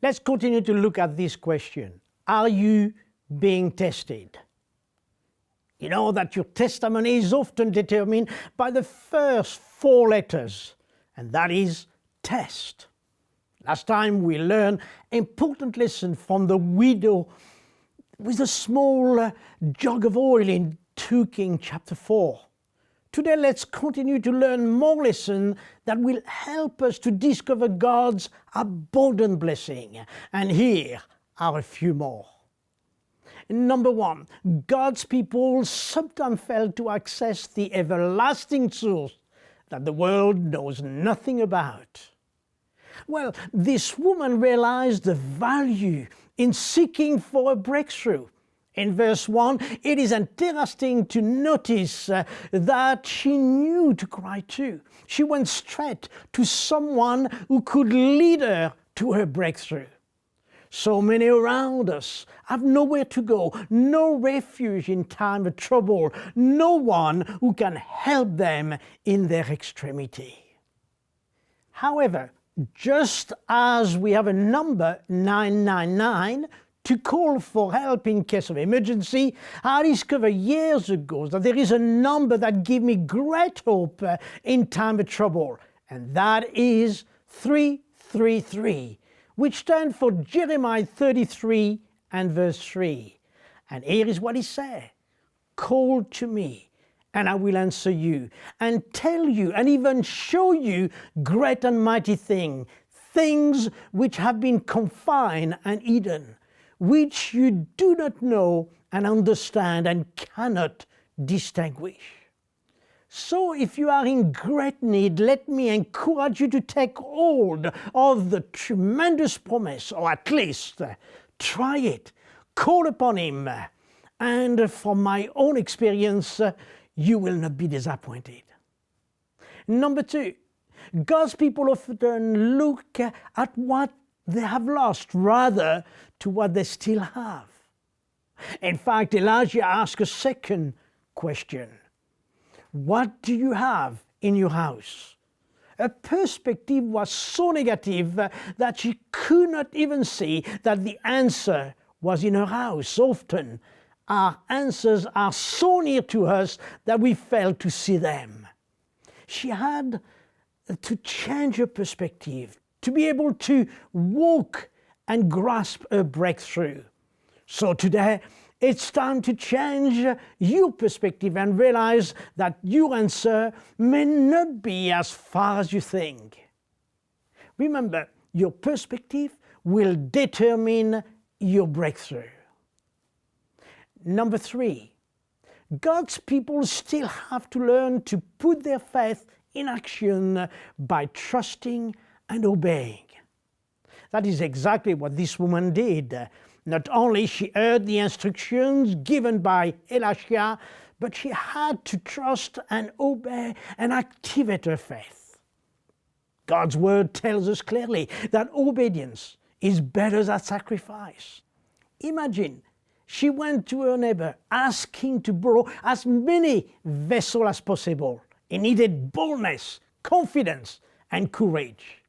Let's continue to look at this question. Are you being tested? You know that your testimony is often determined by the first four letters, and that is test. Last time we learned an important lesson from the widow with a small jug of oil in 2 Kings chapter 4. Today let's continue to learn more lessons that will help us to discover God's abundant blessing. And here are a few more. Number 1, God's people sometimes fail to access the everlasting source that the world knows nothing about. Well, this woman realized the value in seeking for a breakthrough. In verse 1, it is interesting to notice that she knew to cry to. She went straight to someone who could lead her to her breakthrough. So many around us have nowhere to go, no refuge in time of trouble, no one who can help them in their extremity. However, just as we have a number 999 to call for help in case of emergency, I discovered years ago that there is a number that gives me great hope in time of trouble, and that is 333, which stands for Jeremiah 33 and verse 3. And here is what he says: "Call to me, and I will answer you, and tell you, and even show you great and mighty things which have been confined and hidden, which you do not know and understand and cannot distinguish." So if you are in great need, let me encourage you to take hold of the tremendous promise, or at least try it. Call upon Him, and from my own experience, you will not be disappointed. Number 2, God's people often look at what they have lost rather to what they still have. In fact, Elijah asked a second question: what do you have in your house? Her perspective was so negative that she could not even see that the answer was in her house. Often, our answers are so near to us that we fail to see them. She had to change her perspective to be able to walk and grasp a breakthrough. So today, it's time to change your perspective and realize that your answer may not be as far as you think. Remember, your perspective will determine your breakthrough. Number 3, God's people still have to learn to put their faith in action by trusting and obeying. That is exactly what this woman did. Not only she heard the instructions given by Elisha, but she had to trust and obey and activate her faith. God's word tells us clearly that obedience is better than sacrifice. Imagine she went to her neighbor asking to borrow as many vessels as possible. It needed boldness, confidence, and courage.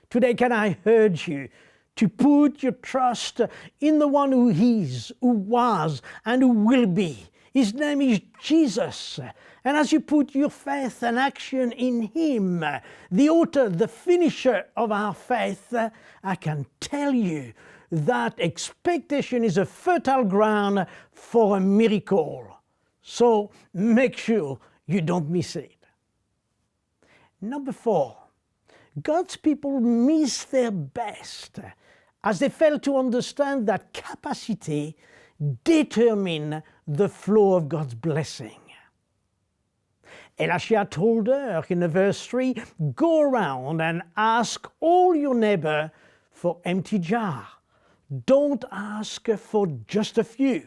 Today, can I urge you to put your trust in the one who is, who was, and who will be. His name is Jesus. And as you put your faith and action in Him, the author, the finisher of our faith, I can tell you that expectation is a fertile ground for a miracle. So make sure you don't miss it. Number 4, God's people miss their best as they fail to understand that capacity determines the flow of God's blessing. Elisha told her in verse 3, "Go around and ask all your neighbor for empty jar. Don't ask for just a few."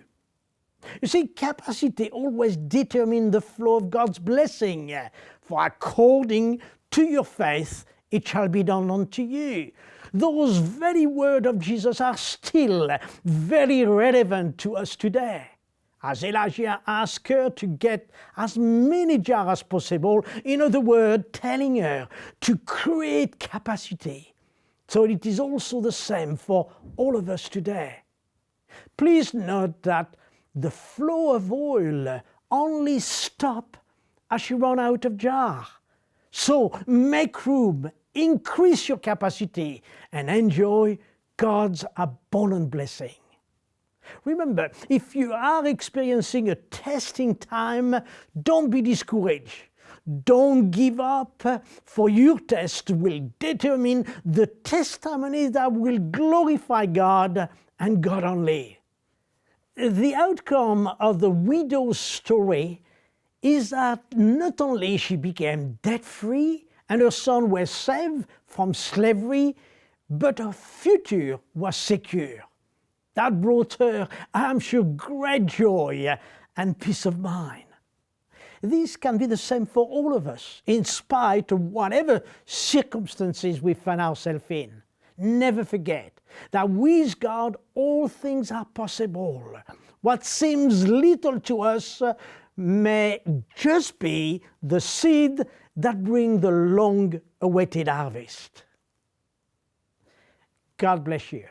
You see, capacity always determines the flow of God's blessing. For according to your faith, it shall be done unto you. Those very words of Jesus are still very relevant to us today. As Elijah asked her to get as many jars as possible, in other words, telling her to create capacity. So it is also the same for all of us today. Please note that the flow of oil only stops as you run out of jar. So make room, increase your capacity, and enjoy God's abundant blessing. Remember, if you are experiencing a testing time, don't be discouraged. Don't give up, for your test will determine the testimony that will glorify God and God only. The outcome of the widow's story is that not only she became debt-free and her son was saved from slavery, but her future was secure. That brought her, I'm sure, great joy and peace of mind. This can be the same for all of us, in spite of whatever circumstances we find ourselves in. Never forget that with God all things are possible. What seems little to us may just be the seed that brings the long-awaited harvest. God bless you.